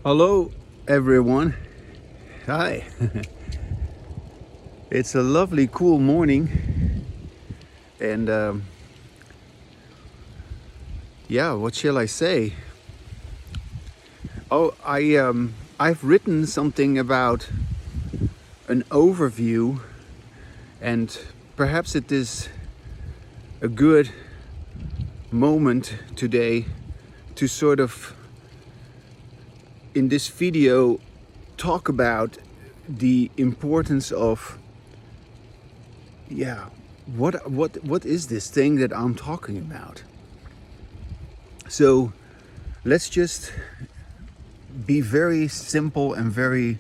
Hello, everyone. Hi. It's a lovely, cool morning, and yeah, what shall I say? Oh, I've written something about an overview, and perhaps it is a good moment today to sort of, in this video, talk about the importance of what is this thing that I'm talking about? So let's just be very simple and very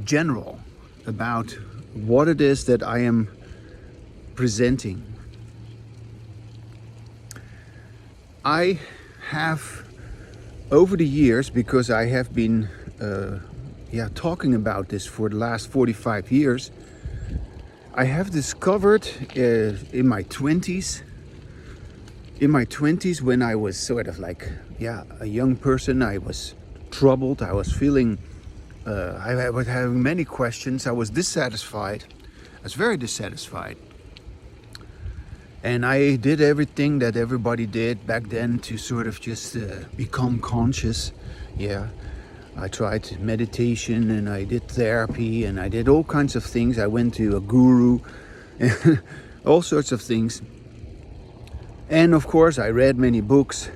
general about what it is that I am presenting. I have, over the years, because I have been talking about this for the last 45 years, I have discovered in my 20s, when I was sort of like, a young person, I was troubled, I was feeling, I was having many questions, I was dissatisfied, I was very dissatisfied. And I did everything that everybody did back then to sort of just become conscious. I tried meditation and I did therapy and I did all kinds of things. I went to a guru and all sorts of things. And of course I read many books,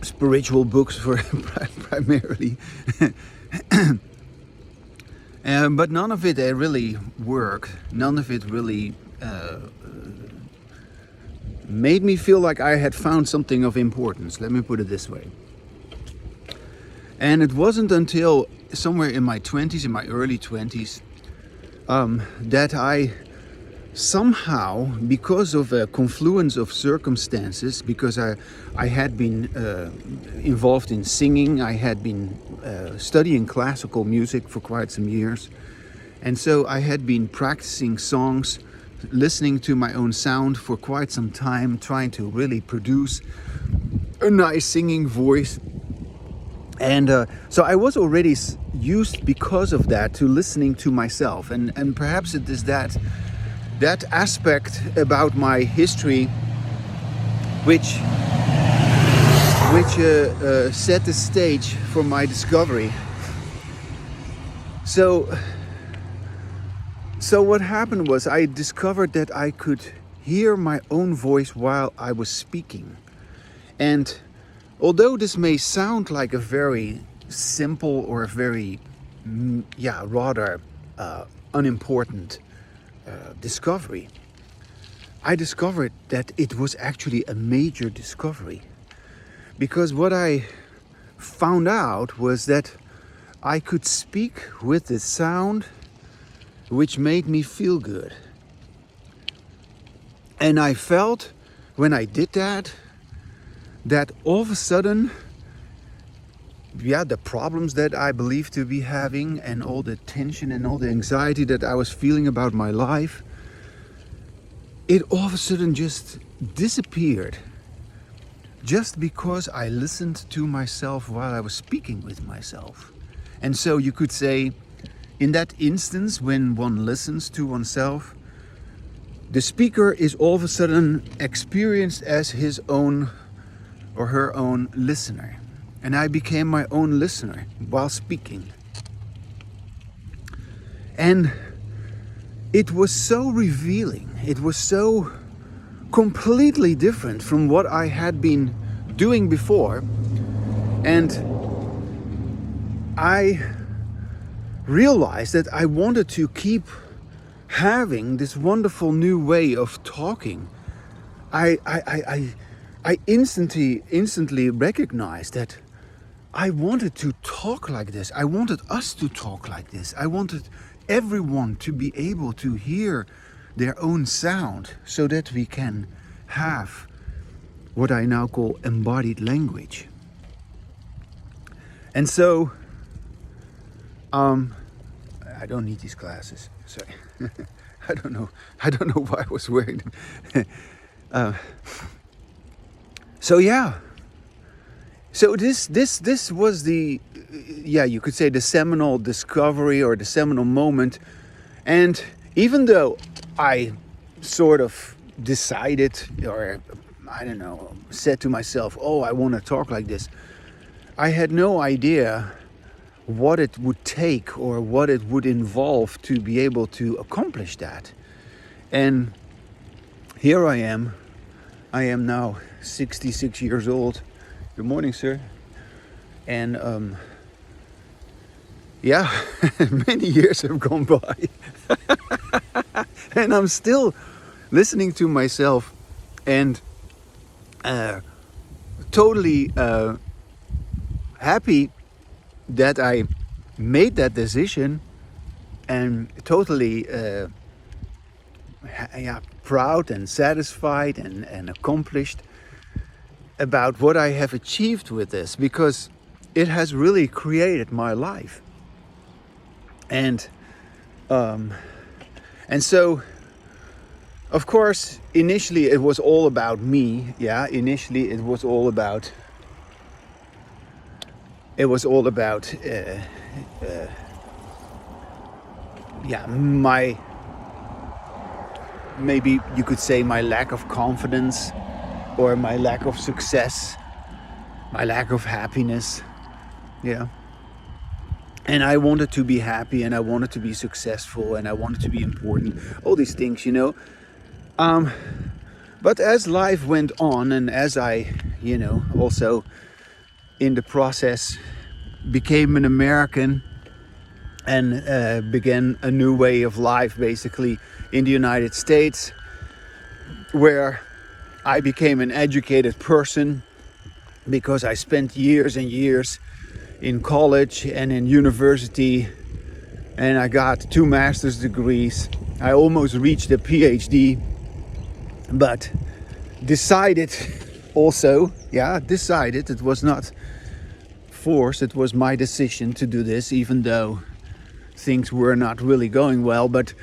spiritual books primarily. But none of it really worked. None of it really made me feel like I had found something of importance. Let me put it this way. And it wasn't until somewhere in my 20s, in my early 20s, that I somehow, because of a confluence of circumstances, because I had been involved in singing, I had been studying classical music for quite some years, and so I had been practicing songs, listening to my own sound for quite some time, trying to really produce a nice singing voice. And so I was already used, because of that, to listening to myself, and perhaps it is that aspect about my history which set the stage for my discovery. So what happened was I discovered that I could hear my own voice while I was speaking. And although this may sound like a very simple or a very, rather unimportant discovery, I discovered that it was actually a major discovery. Because what I found out was that I could speak with the sound which made me feel good. And I felt, when I did that all of a sudden, the problems that I believed to be having, and all the tension and all the anxiety that I was feeling about my life, it all of a sudden just disappeared. Just because I listened to myself while I was speaking with myself. And so you could say, in that instance, when one listens to oneself, the speaker is all of a sudden experienced as his own or her own listener. And I became my own listener while speaking. And it was so revealing. It was so completely different from what I had been doing before. And I realized that I wanted to keep having this wonderful new way of talking. I instantly recognized that I wanted to talk like this. I wanted us to talk like this. I wanted everyone to be able to hear their own sound, so that we can have what I now call embodied language. And so, I don't need these glasses. Sorry, I don't know why I was wearing them. So So this was the, yeah, you could say the seminal discovery or the seminal moment. And even though I sort of decided, or I don't know, said to myself, oh, I want to talk like this, I had no idea what it would take or what it would involve to be able to accomplish that. And here I am. I am now 66 years old. Good morning, sir. And yeah, many years have gone by. And I'm still listening to myself and totally happy that I made that decision, and totally proud and satisfied and accomplished about what I have achieved with this, because it has really created my life. And so, of course, initially it was all about me. Yeah, initially it was all about my, maybe you could say, my lack of confidence, or my lack of success, my lack of happiness. Yeah. And I wanted to be happy, and I wanted to be successful, and I wanted to be important. All these things, you know. But as life went on, and as I, also in the process became an American and began a new way of life, basically, in the United States, where I became an educated person because I spent years and years in college and in university, and I got 2 master's degrees. I almost reached a PhD, but decided, it was not forced, it was my decision to do this, even though things were not really going well. But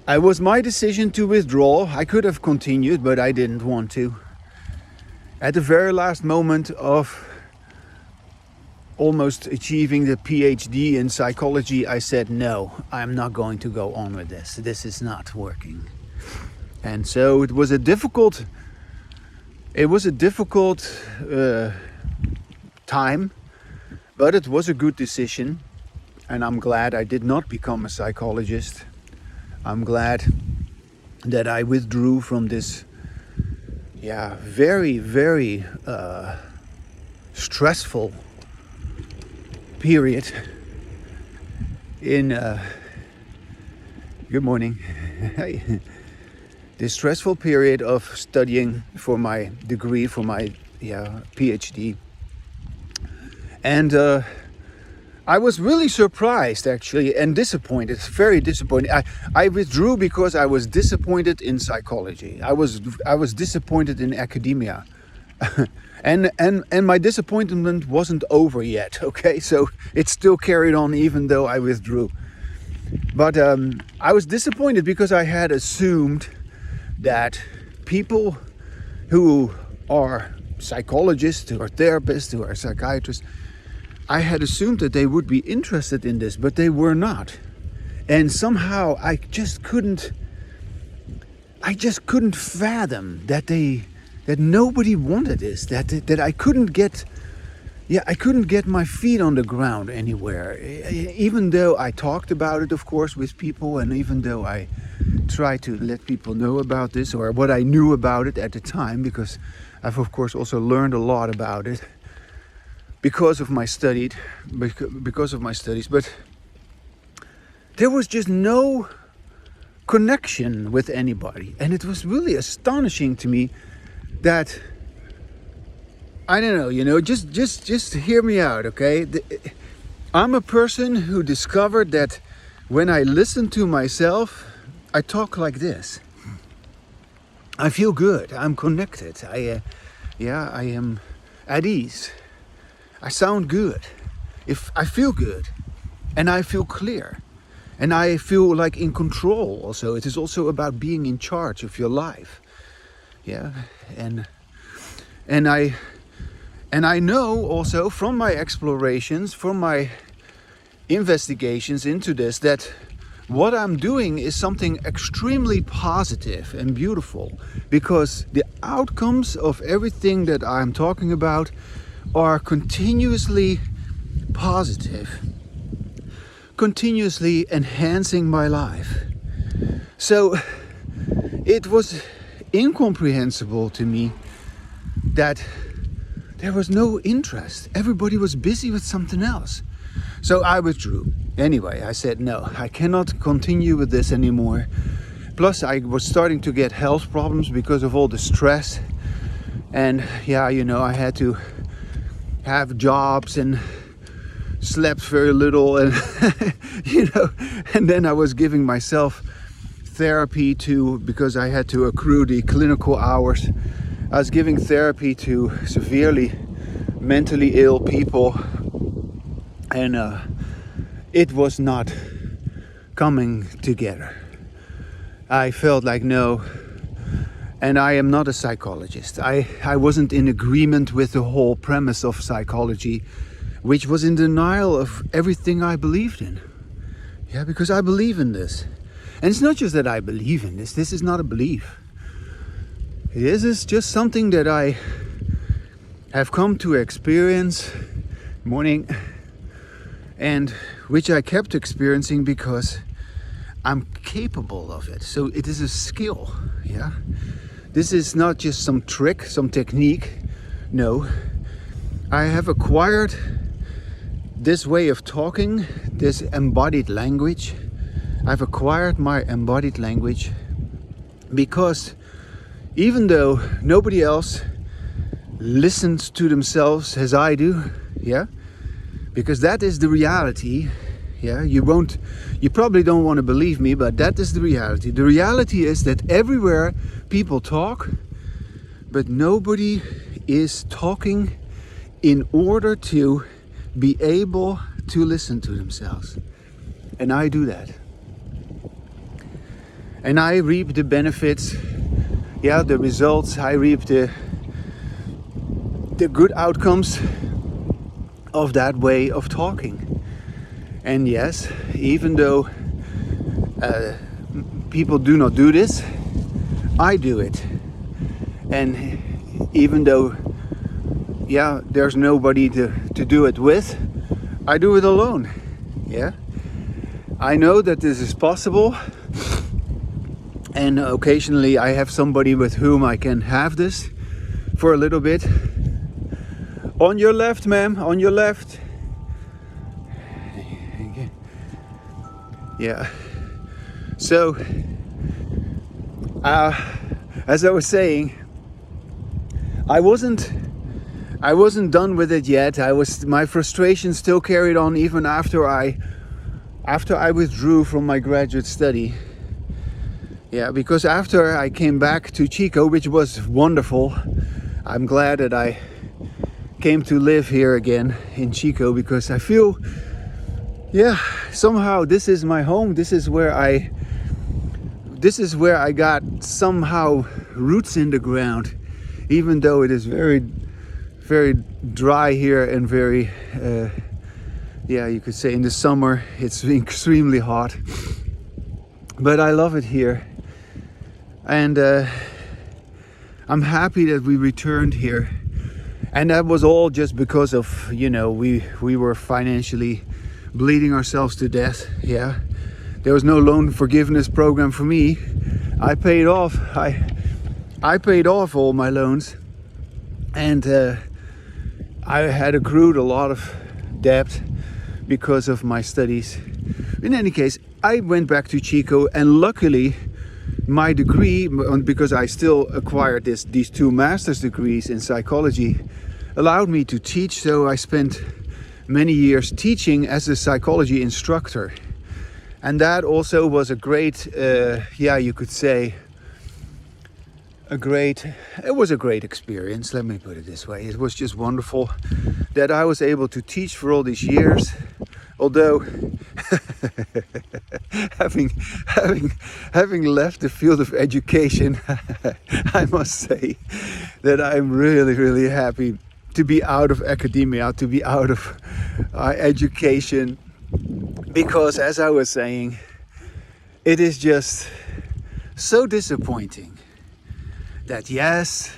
it was my decision to withdraw. I could have continued, but I didn't want to. At the very last moment of almost achieving the PhD in psychology, I said, no, I'm not going to go on with this. This is not working. And so it was a difficult time, but it was a good decision. And I'm glad I did not become a psychologist. I'm glad that I withdrew from this, very, very stressful period in good morning. This stressful period of studying for my degree, for my PhD. And I was really surprised, actually, and disappointed, very disappointed. I withdrew because I was disappointed in psychology. I was disappointed in academia. And my disappointment wasn't over yet, okay? So it still carried on even though I withdrew. But I was disappointed because I had assumed that people who are psychologists, who are therapists, who are psychiatrists, I had assumed that they would be interested in this, but they were not. And somehow I just couldn't fathom that nobody wanted this, that I couldn't get my feet on the ground anywhere. Even though I talked about it, of course, with people, and even though I tried to let people know about this, or what I knew about it at the time, because I've of course also learned a lot about it because of my studies, but there was just no connection with anybody. And it was really astonishing to me that, I don't know, just hear me out, okay? I'm a person who discovered that when I listen to myself, I talk like this. I feel good. I'm connected. I am at ease. I sound good. If I feel good, and I feel clear, and I feel like in control. Also, it is also about being in charge of your life. Yeah, and And I know also from my explorations, from my investigations into this, that what I'm doing is something extremely positive and beautiful, because the outcomes of everything that I'm talking about are continuously positive, continuously enhancing my life. So it was incomprehensible to me that there was no interest. Everybody was busy with something else. So I withdrew. Anyway, I said, no, I cannot continue with this anymore. Plus, I was starting to get health problems because of all the stress. And yeah, you know, I had to have jobs and slept very little. And, you know, and then I was giving myself therapy to, because I had to accrue the clinical hours. I was giving therapy to severely mentally ill people, and it was not coming together. I felt like no, and I am not a psychologist. I wasn't in agreement with the whole premise of psychology, which was in denial of everything I believed in. Yeah, because I believe in this. And it's not just that I believe in this. This is not a belief. This is just something that I have come to experience, morning, and which I kept experiencing because I'm capable of it. So it is a skill, yeah? This is not just some trick, some technique. No, I have acquired this way of talking, this embodied language. I've acquired my embodied language because even though nobody else listens to themselves as I do, yeah, because that is the reality, yeah, you probably don't want to believe me, but that is the reality. The reality is that everywhere people talk, but nobody is talking in order to be able to listen to themselves. And I do that. And I reap the benefits, yeah, the results. I reap the good outcomes of that way of talking. And yes, even though people do not do this, I do it. And even though, yeah, there's nobody to do it with, I do it alone. Yeah, I know that this is possible. And occasionally I have somebody with whom I can have this for a little bit. On your left, ma'am, on your left. Yeah. So, as I was saying, I wasn't done with it yet. My frustration still carried on even after I withdrew from my graduate study. Yeah, because after I came back to Chico, which was wonderful, I'm glad that I came to live here again in Chico, because I feel, yeah, somehow this is my home. This is where I got somehow roots in the ground, even though it is very, very dry here and very, yeah, you could say in the summer it's extremely hot. But I love it here. And I'm happy that we returned here. And that was all just because of, you know, we were financially bleeding ourselves to death. Yeah, there was no loan forgiveness program for me. I paid off all my loans, and I had accrued a lot of debt because of my studies. In any case, I went back to Chico, and luckily my degree, because I still acquired these two master's degrees in psychology, allowed me to teach. So I spent many years teaching as a psychology instructor, and that also was a great, yeah, you could say, it was a great experience. Let me put it this way. It was just wonderful that I was able to teach for all these years. Although having left the field of education, I must say that I'm really, really happy to be out of academia, to be out of education, because as I was saying, it is just so disappointing that yes,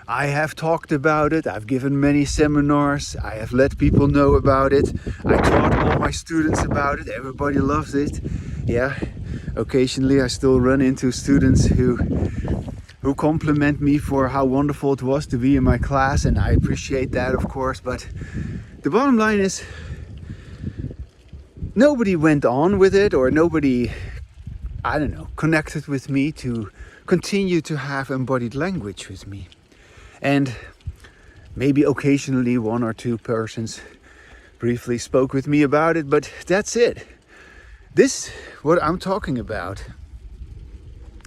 I have talked about it, I've given many seminars, I have let people know about it, I taught all my students about it, everybody loves it. Yeah, occasionally I still run into students who compliment me for how wonderful it was to be in my class, and I appreciate that, of course, but the bottom line is nobody went on with it, or nobody, I don't know, connected with me to continue to have embodied language with me. And maybe occasionally one or two persons briefly spoke with me about it, but that's it. This, what I'm talking about,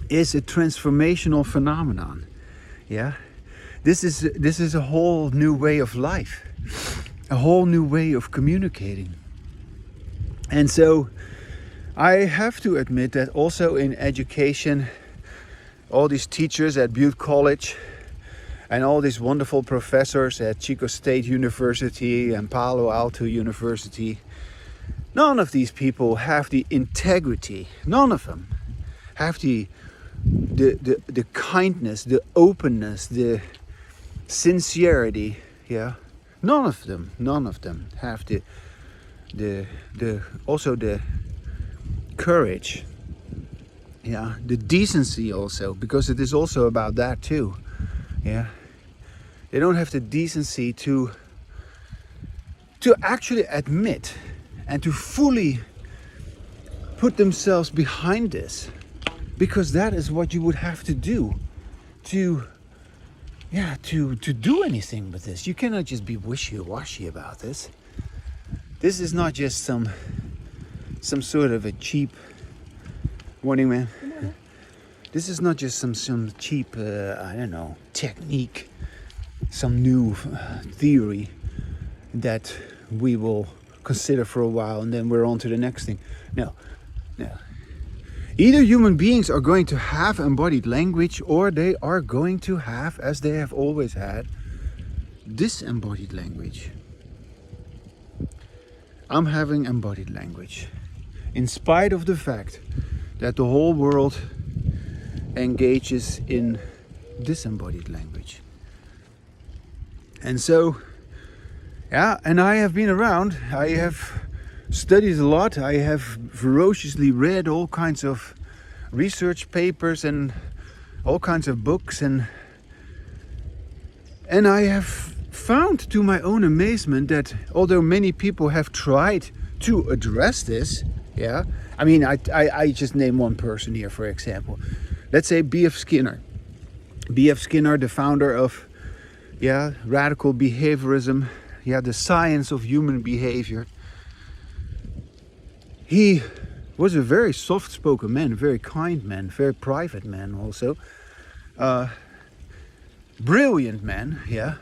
is a transformational phenomenon. Yeah, this is a whole new way of life, a whole new way of communicating. And so I have to admit that also in education, all these teachers at Butte College and all these wonderful professors at Chico State University and Palo Alto University, none of these people have the integrity, none of them have the kindness, the openness, the sincerity, yeah. None of them have also the courage, yeah, the decency also, because it is also about that too, yeah. They don't have the decency to actually admit and to fully put themselves behind this, because that is what you would have to do to do anything with this. You cannot just be wishy-washy about this. This is not just some sort of a cheap morning, man. This is not just some cheap I don't know, technique, some new theory that we will consider for a while and then we're on to the next thing. No. Either human beings are going to have embodied language, or they are going to have, as they have always had, disembodied language. I'm having embodied language, in spite of the fact that the whole world engages in disembodied language. And so, yeah, and I have been around, I have studied a lot, I have ferociously read all kinds of research papers and all kinds of books, and I have found to my own amazement that although many people have tried to address this, yeah, I mean, I just name one person here, for example. Let's say B.F. Skinner. B.F. Skinner, the founder of, yeah, radical behaviorism, yeah, the science of human behavior. He was a very soft-spoken man, very kind man, very private man also. Brilliant man, yeah,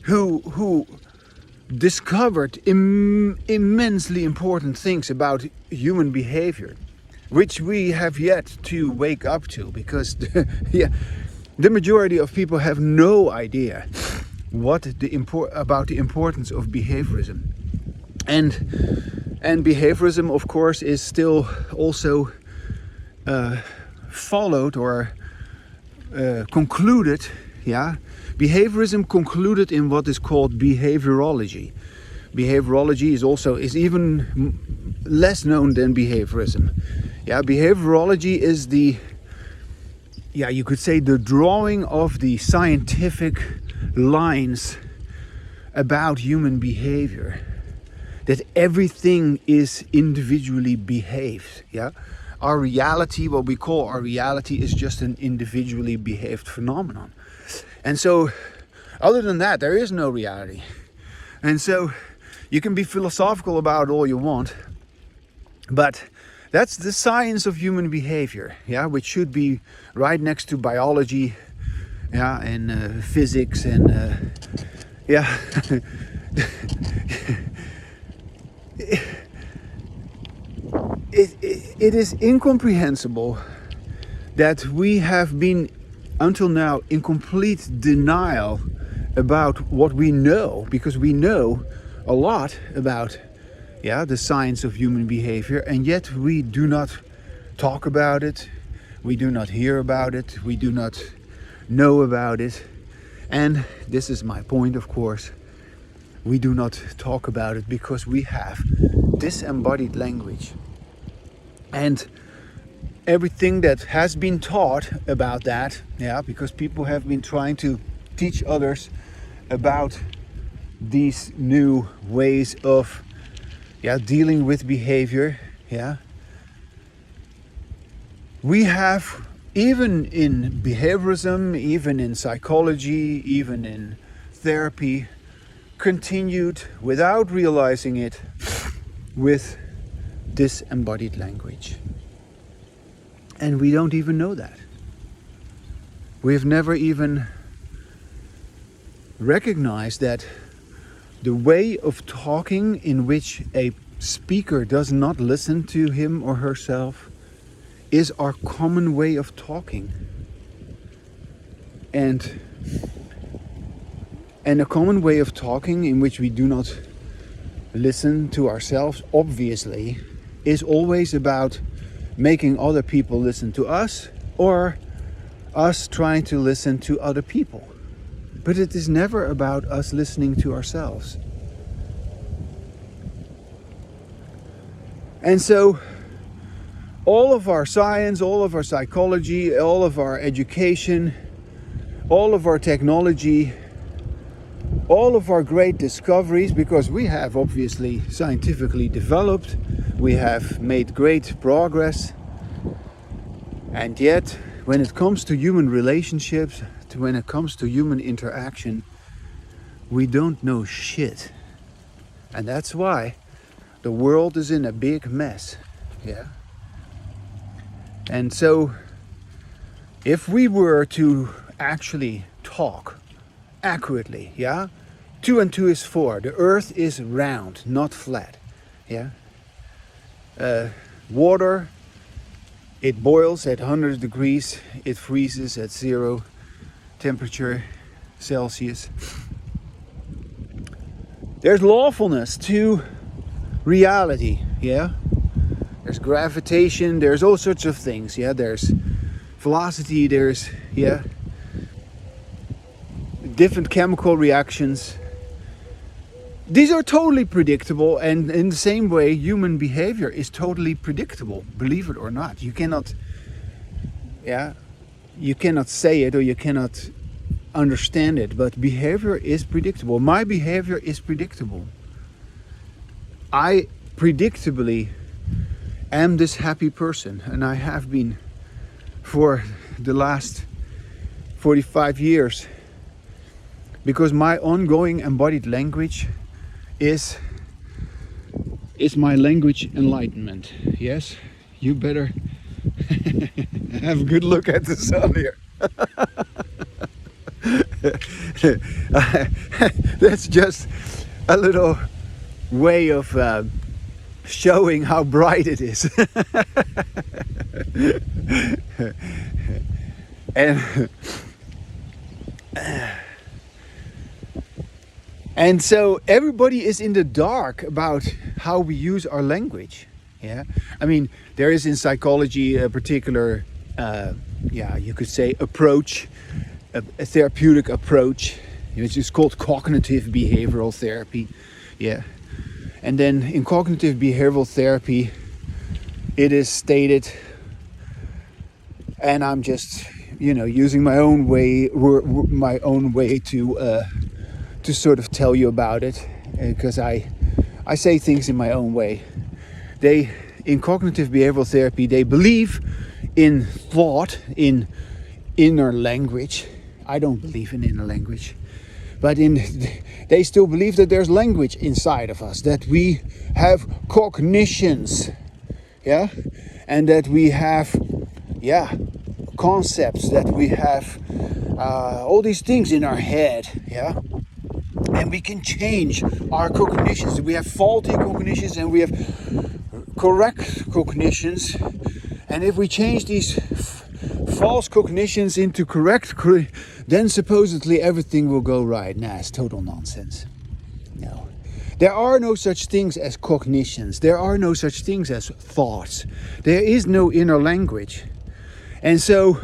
who discovered immensely important things about human behavior, which we have yet to wake up to, because the majority of people have no idea what about the importance of behaviorism. And behaviorism, of course, is still also followed or concluded. Yeah, behaviorism concluded in what is called behaviorology. Behaviorology is even less known than behaviorism. Yeah, behaviorology is you could say the drawing of the scientific lines about human behavior. That everything is individually behaved, yeah? Our reality, what we call our reality, is just an individually behaved phenomenon. And so, other than that, there is no reality. And so, you can be philosophical about all you want, but that's the science of human behavior, yeah? Which should be right next to biology, yeah, and physics, and yeah. It is incomprehensible that we have been until now in complete denial about what we know, because we know a lot about the science of human behavior, and yet we do not talk about it, we do not hear about it, we do not know about it. And this is my point, of course. We do not talk about it because we have disembodied language. And everything that has been taught about that, because people have been trying to teach others about these new ways of dealing with behavior. We have, even in behaviorism, even in psychology, even in therapy, continued without realizing it with disembodied language. And we don't even know that. We've never even recognized that the way of talking in which a speaker does not listen to him or herself is our common way of talking. And a common way of talking in which we do not listen to ourselves, obviously, is always about making other people listen to us, or us trying to listen to other people. But it is never about us listening to ourselves. And so all of our science, all of our psychology, all of our education, all of our technology, all of our great discoveries, because we have obviously scientifically developed, we have made great progress, and yet when it comes to human relationships, when it comes to human interaction, we don't know shit. And that's why the world is in a big mess. And so if we were to actually talk accurately, 2 and 2 is 4. The earth is round, not flat. Water, it boils at 100 degrees, it freezes at 0 temperature Celsius. There's lawfulness to reality, There's gravitation, there's all sorts of things, There's velocity, there's, different chemical reactions. These are totally predictable, and in the same way, human behavior is totally predictable, believe it or not. You cannot say it, or you cannot understand it, but behavior is predictable. My behavior is predictable. I predictably am this happy person, and I have been for the last 45 years, because my ongoing embodied language is my language enlightenment. Yes, you better have a good look at the sun here. That's just a little way of showing how bright it is. And so everybody is in the dark about how we use our language. I mean, there is in psychology a particular, you could say, approach, a therapeutic approach, which is called cognitive behavioral therapy. And then in cognitive behavioral therapy, it is stated, and I'm just, using my own way to sort of tell you about it, because I say things in my own way. In cognitive behavioral therapy, they believe in thought, in inner language. I don't believe in inner language, but they still believe that there's language inside of us, that we have cognitions, and that we have, concepts, that we have all these things in our head, and we can change our cognitions. We have faulty cognitions and we have correct cognitions, and if we change these false cognitions into correct, then supposedly everything will go right. Nah, it's total nonsense. No. There are no such things as cognitions. There are no such things as thoughts. There is no inner language. And so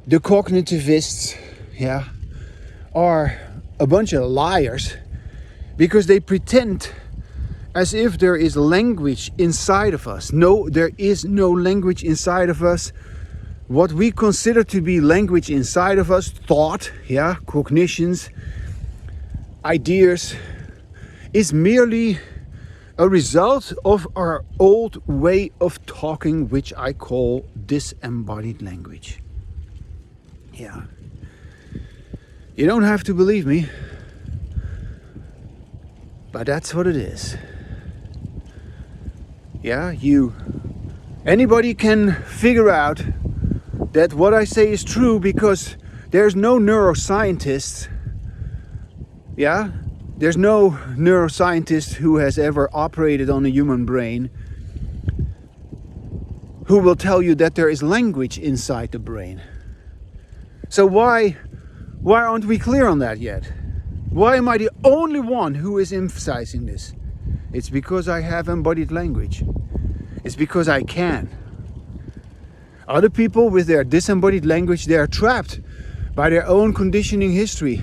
the cognitivists, are a bunch of liars because they pretend as if there is language inside of us. No, there is no language inside of us. What we consider to be language inside of us, thought, cognitions, ideas, is merely a result of our old way of talking, which I call disembodied language. Yeah. You don't have to believe me, but that's what it is. Yeah, anybody can figure out that what I say is true because there's no neuroscientist, there's no neuroscientist who has ever operated on a human brain who will tell you that there is language inside the brain. So why aren't we clear on that yet? Why am I the only one who is emphasizing this? It's because I have embodied language. It's because I can. Other people with their disembodied language, they are trapped by their own conditioning history.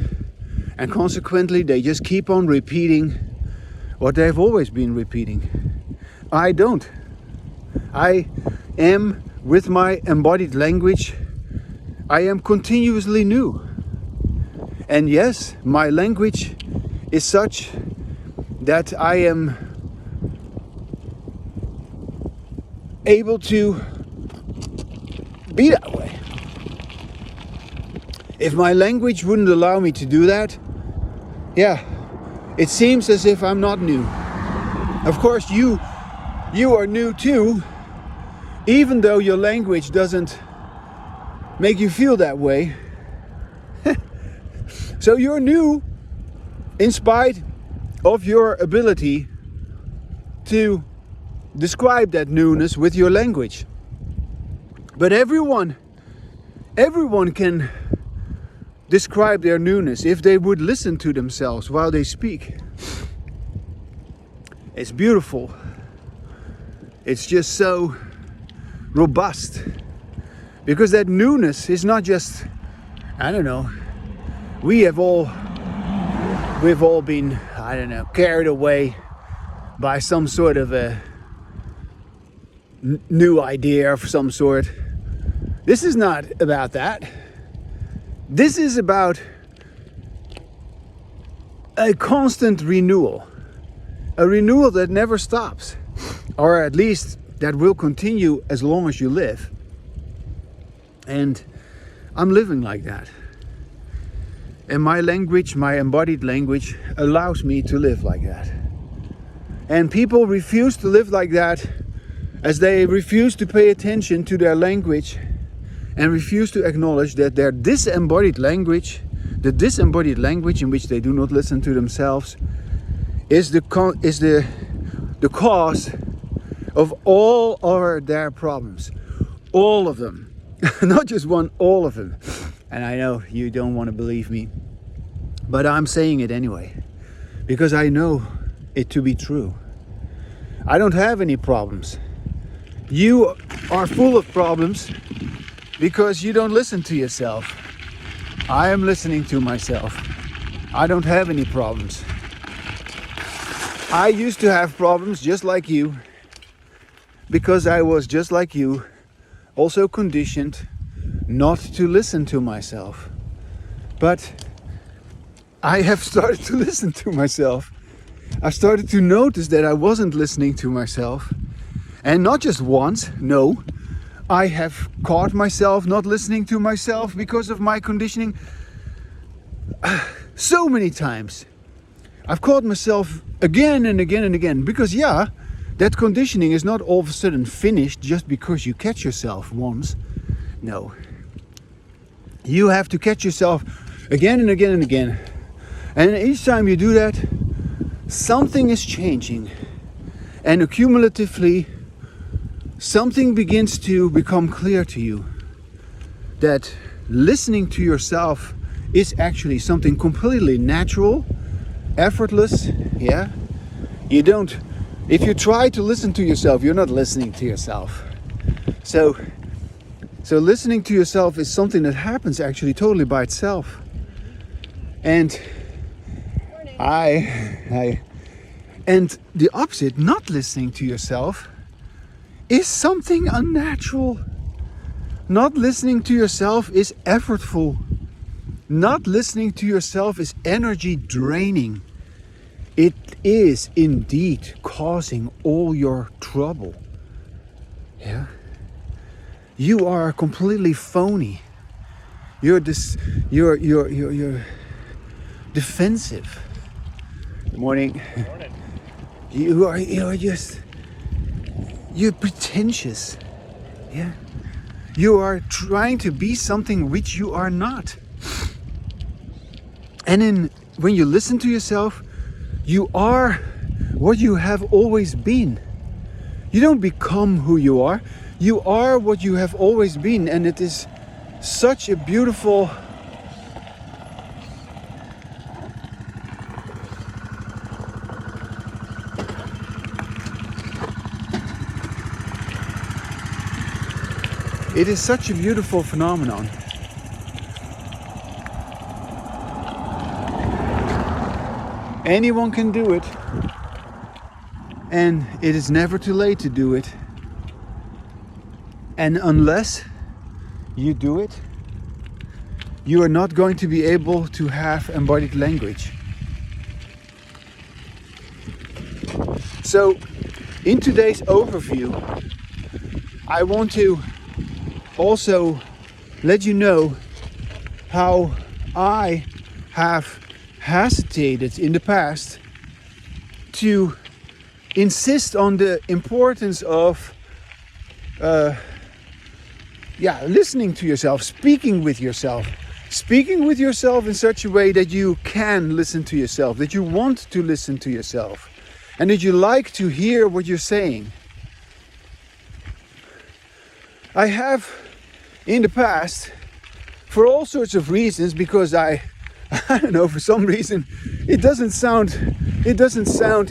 And consequently, they just keep on repeating what they've always been repeating. I don't. I am, with my embodied language, I am continuously new. And yes, my language is such that I am able to be that way. If my language wouldn't allow me to do that, it seems as if I'm not new. Of course, you are new too, even though your language doesn't make you feel that way. So you're new in spite of your ability to describe that newness with your language. But everyone can describe their newness if they would listen to themselves while they speak. It's beautiful. It's just so robust. Because that newness is not just, we've all been, carried away by some sort of a new idea of some sort. This is not about that. This is about a constant renewal. A renewal that never stops. Or at least that will continue as long as you live. And I'm living like that. And my language, my embodied language, allows me to live like that. And people refuse to live like that as they refuse to pay attention to their language and refuse to acknowledge that their disembodied language, the disembodied language in which they do not listen to themselves, is the cause of all of their problems. All of them. Not just one, all of them. And I know you don't want to believe me, but I'm saying it anyway, because I know it to be true. I don't have any problems. You are full of problems because you don't listen to yourself. I am listening to myself. I don't have any problems. I used to have problems just like you, because I was just like you, also conditioned not to listen to myself. But I have started to listen to myself. I started to notice that I wasn't listening to myself. And not just once, no. I have caught myself not listening to myself because of my conditioning so many times. I've caught myself again and again and again. Because that conditioning is not all of a sudden finished just because you catch yourself once. No. You have to catch yourself again and again and again. And each time you do that, something is changing. And accumulatively, something begins to become clear to you. That listening to yourself is actually something completely natural, effortless. Yeah, you don't. If you try to listen to yourself, you're not listening to yourself. So listening to yourself is something that happens actually totally by itself. And and the opposite, not listening to yourself, is something unnatural. Not listening to yourself is effortful. Not listening to yourself is energy draining. It is indeed causing all your trouble. Yeah. You are completely phony. You're defensive. Good morning. You're pretentious. Yeah. You are trying to be something which you are not. And when you listen to yourself, you are what you have always been. You don't become who you are. You are what you have always been. And it is such a beautiful phenomenon. Anyone can do it, and it is never too late to do it. And unless you do it, you are not going to be able to have embodied language. So, in today's overview, I want to also let you know how I have hesitated in the past to insist on the importance of listening to yourself, speaking with yourself in such a way that you can listen to yourself, that you want to listen to yourself, and that you like to hear what you're saying. I have in the past, for all sorts of reasons, because I don't know, for some reason it doesn't sound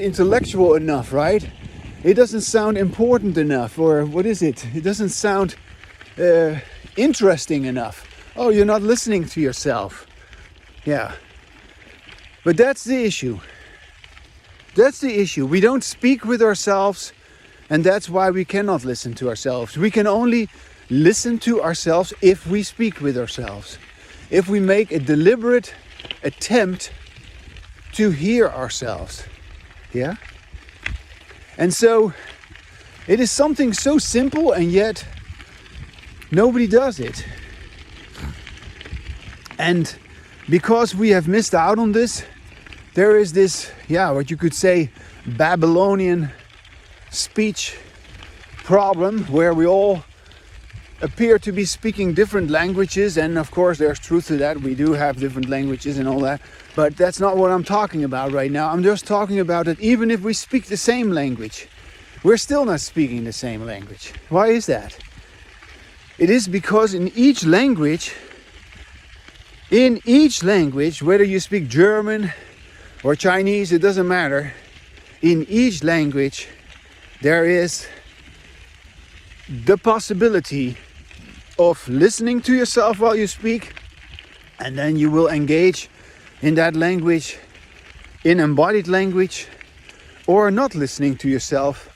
intellectual enough, right? It doesn't sound important enough, or what is it? It doesn't sound interesting enough. Oh, you're not listening to yourself. Yeah. But that's the issue. We don't speak with ourselves, and that's why we cannot listen to ourselves. We can only listen to ourselves if we speak with ourselves. If we make a deliberate attempt to hear ourselves. Yeah? And so it is something so simple, and yet nobody does it. And because we have missed out on this, there is this, what you could say, Babylonian speech problem, where we all appear to be speaking different languages. And of course there's truth to that. We do have different languages and all that. But that's not what I'm talking about right now. I'm just talking about that even if we speak the same language, we're still not speaking the same language. Why is that? It is because in each language, whether you speak German or Chinese, it doesn't matter. In each language, there is the possibility of listening to yourself while you speak, and then you will engage in that language, in embodied language, or not listening to yourself,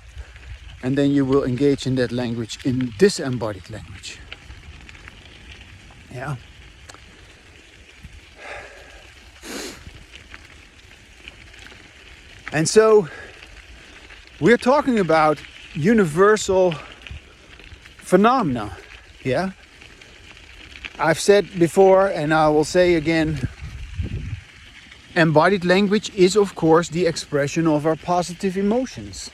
and then you will engage in that language in disembodied language. Yeah. And so we're talking about universal phenomena. Yeah. I've said before, and I will say again, embodied language is of course the expression of our positive emotions.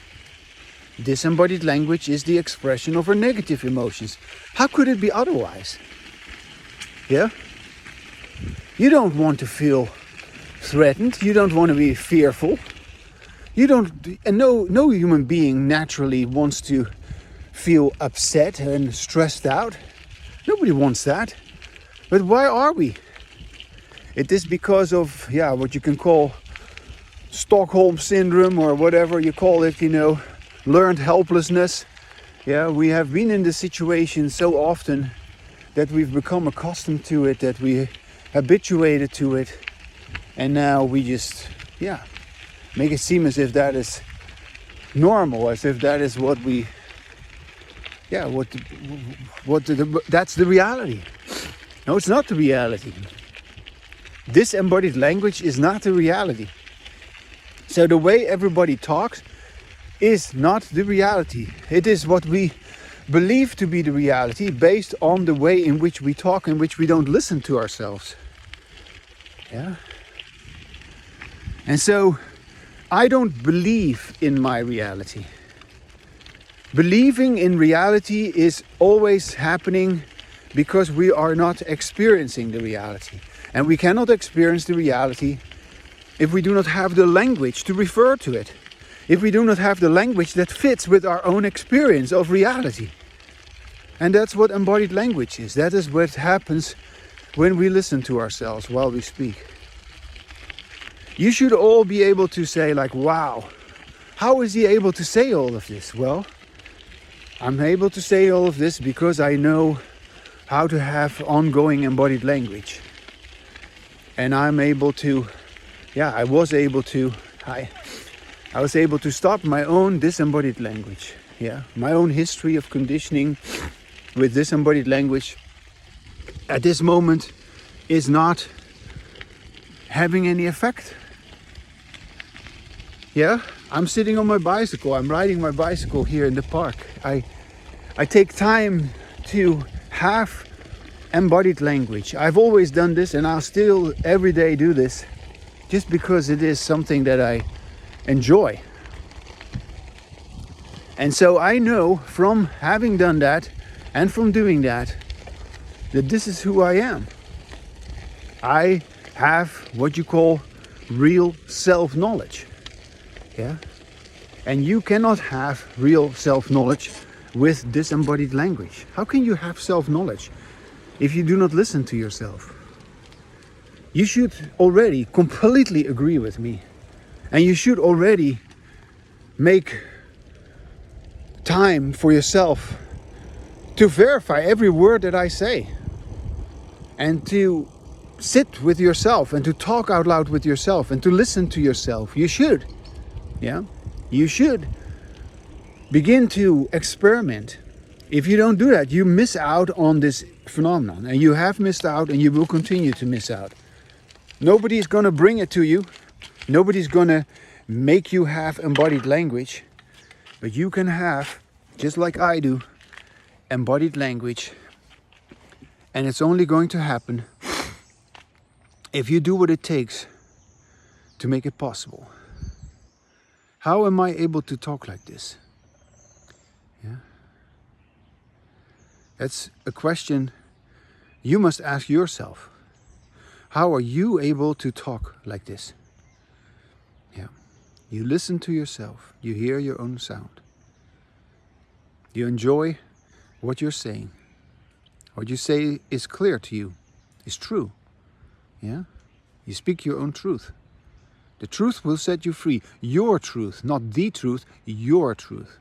Disembodied language is the expression of our negative emotions. How could it be otherwise? Yeah? You don't want to feel threatened. You don't want to be fearful. You don't, and no human being naturally wants to feel upset and stressed out. Nobody wants that. But why are we? It is because of, what you can call Stockholm syndrome, or whatever you call it, learned helplessness. Yeah, we have been in this situation so often that we've become accustomed to it, that we habituated to it, and now we just, make it seem as if that is normal, as if that is what we, that's the reality. No, it's not the reality. Disembodied language is not the reality. So the way everybody talks is not the reality. It is what we believe to be the reality based on the way in which we talk, in which we don't listen to ourselves. Yeah. And so I don't believe in my reality. Believing in reality is always happening because we are not experiencing the reality. And we cannot experience the reality if we do not have the language to refer to it. If we do not have the language that fits with our own experience of reality. And that's what embodied language is. That is what happens when we listen to ourselves while we speak. You should all be able to say like, wow, how is he able to say all of this? Well, I'm able to say all of this because I know how to have ongoing embodied language. And I'm able to, I was able to stop my own disembodied language. My own history of conditioning with disembodied language at this moment is not having any effect. I'm sitting on my bicycle. I'm riding my bicycle here in the park. I take time to have embodied language. I've always done this, and I'll still every day do this, just because it is something that I enjoy. And so I know from having done that and from doing that this is who I am. I have what you call real self-knowledge. And you cannot have real self-knowledge with disembodied language. How can you have self-knowledge if you do not listen to yourself? You should already completely agree with me. And you should already make time for yourself to verify every word that I say. And to sit with yourself and to talk out loud with yourself and to listen to yourself. You should. You should begin to experiment. If you don't do that, you miss out on this phenomenon. And you have missed out, and you will continue to miss out. Nobody's going to bring it to you. Nobody's going to make you have embodied language. But you can have, just like I do, embodied language. And it's only going to happen if you do what it takes to make it possible. How am I able to talk like this? That's a question you must ask yourself. How are you able to talk like this? You listen to yourself. You hear your own sound. You enjoy what you're saying. What you say is clear to you, is true. You speak your own truth. The truth will set you free. Your truth, not the truth, your truth.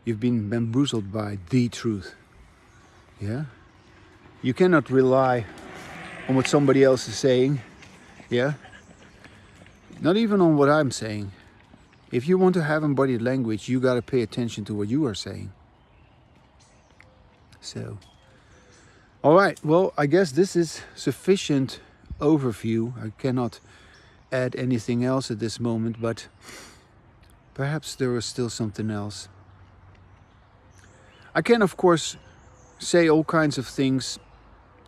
You've been bamboozled by the truth. You cannot rely on what somebody else is saying. Not even on what I'm saying. If you want to have embodied language, you got to pay attention to what you are saying. So, all right. Well, I guess this is sufficient overview. I cannot add anything else at this moment, but perhaps there is still something else. I can, of course, say all kinds of things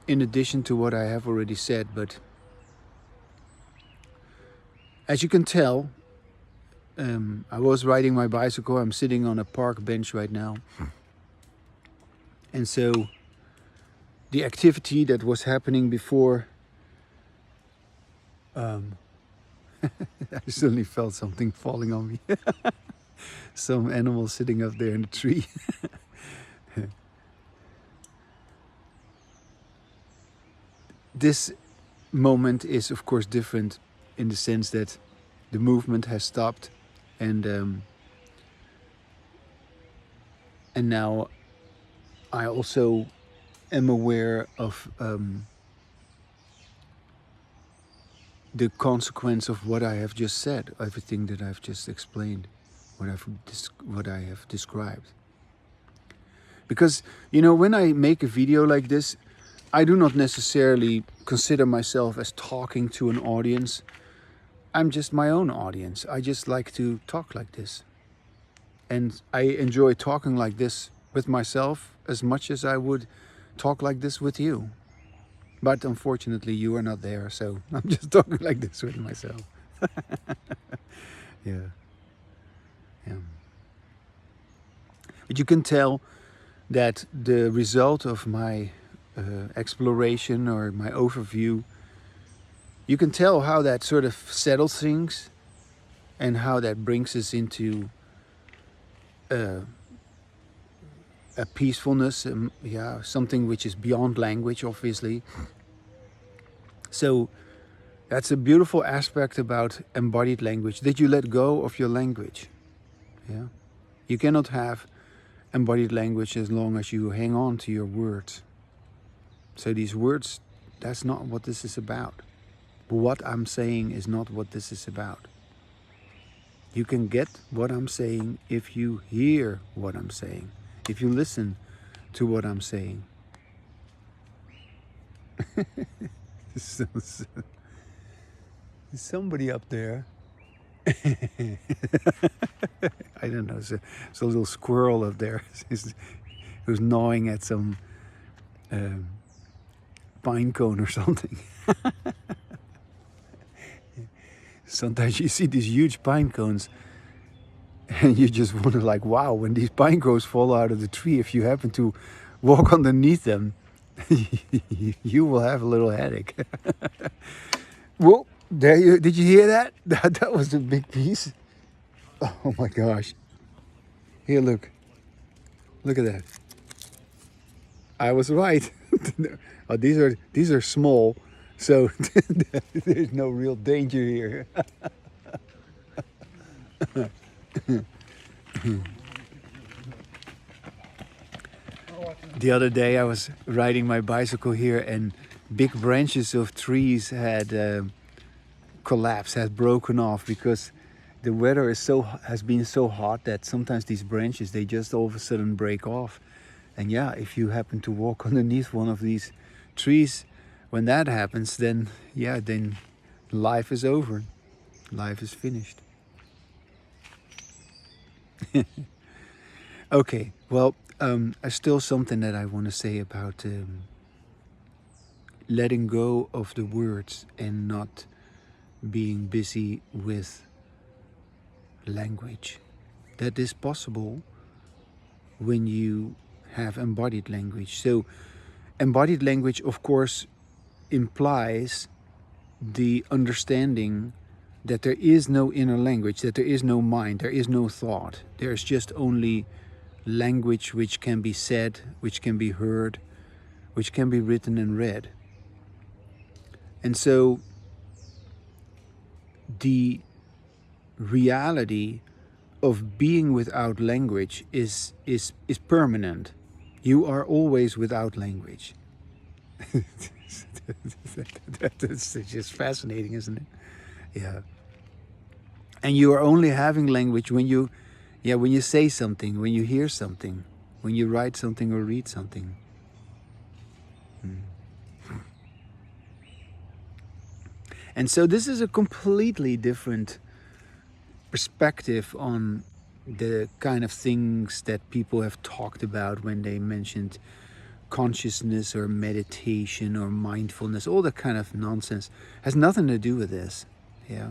in addition to what I have already said, but as you can tell, I was riding my bicycle. I'm sitting on a park bench right now. And so the activity that was happening before, I suddenly felt something falling on me. Some animal sitting up there in the tree. this moment is of course different in the sense that the movement has stopped, and now I also am aware of the consequence of what I have just said, everything that I've just explained, what I have described. Because, you know, when I make a video like this, I do not necessarily consider myself as talking to an audience. I'm just my own audience. I just like to talk like this. And I enjoy talking like this with myself as much as I would talk like this with you. But unfortunately, you are not there, so I'm just talking like this with myself. Yeah. But you can tell that the result of my exploration or my overview, you can tell how that sort of settles things and how that brings us into a peacefulness, something which is beyond language, obviously. So that's a beautiful aspect about embodied language, that you let go of your language. Yeah, you cannot have embodied language as long as you hang on to your words. So these words, that's not what this is about. What I'm saying is not what this is about. You can get what I'm saying if you hear what I'm saying, if you listen to what I'm saying. There's somebody up there. I don't know, it's a little squirrel up there who's gnawing at some pine cone or something. Sometimes you see these huge pine cones and you just wonder, like, wow, when these pine cones fall out of the tree, if you happen to walk underneath them, you will have a little headache. Whoa, did you hear that? That was a big piece. Oh my gosh. Here, look at that. I was right. Oh, these are small, so there's no real danger here. The other day I was riding my bicycle here and big branches of trees had collapsed, had broken off, because the weather has been so hot that sometimes these branches, they just all of a sudden break off. And yeah, if you happen to walk underneath one of these trees, when that happens, then life is over. Life is finished. Okay, well, there's still something that I want to say about letting go of the words and not being busy with language. That is possible when you have embodied language. So embodied language, of course, implies the understanding that there is no inner language, that there is no mind, there is no thought. There's just only language which can be said, which can be heard, which can be written and read. And so the reality of being without language is permanent. You are always without language. That's just fascinating, isn't it? Yeah. And you are only having language when you say something, when you hear something, when you write something or read something. And so this is a completely different perspective on the kind of things that people have talked about when they mentioned consciousness or meditation or mindfulness. All that kind of nonsense has nothing to do with this. Yeah.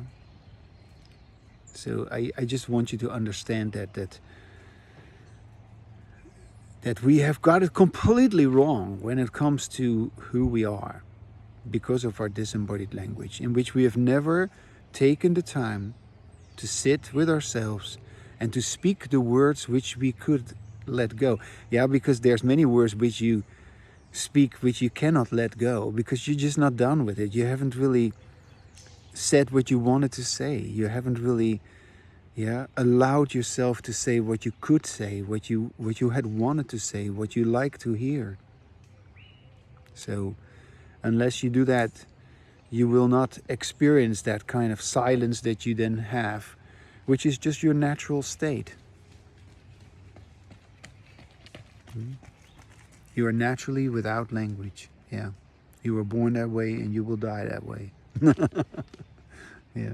So I just want you to understand that we have got it completely wrong when it comes to who we are, because of our disembodied language, in which we have never taken the time to sit with ourselves and to speak the words which we could let go. Yeah, because there's many words which you speak which you cannot let go because you're just not done with it. You haven't really said what you wanted to say. You haven't really allowed yourself to say what you could say, what you had wanted to say, what you like to hear. So unless you do that, you will not experience that kind of silence that you then have, which is just your natural state. You are naturally without language. Yeah. You were born that way and you will die that way. Yeah.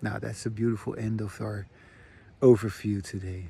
Now that's a beautiful end of our overview today.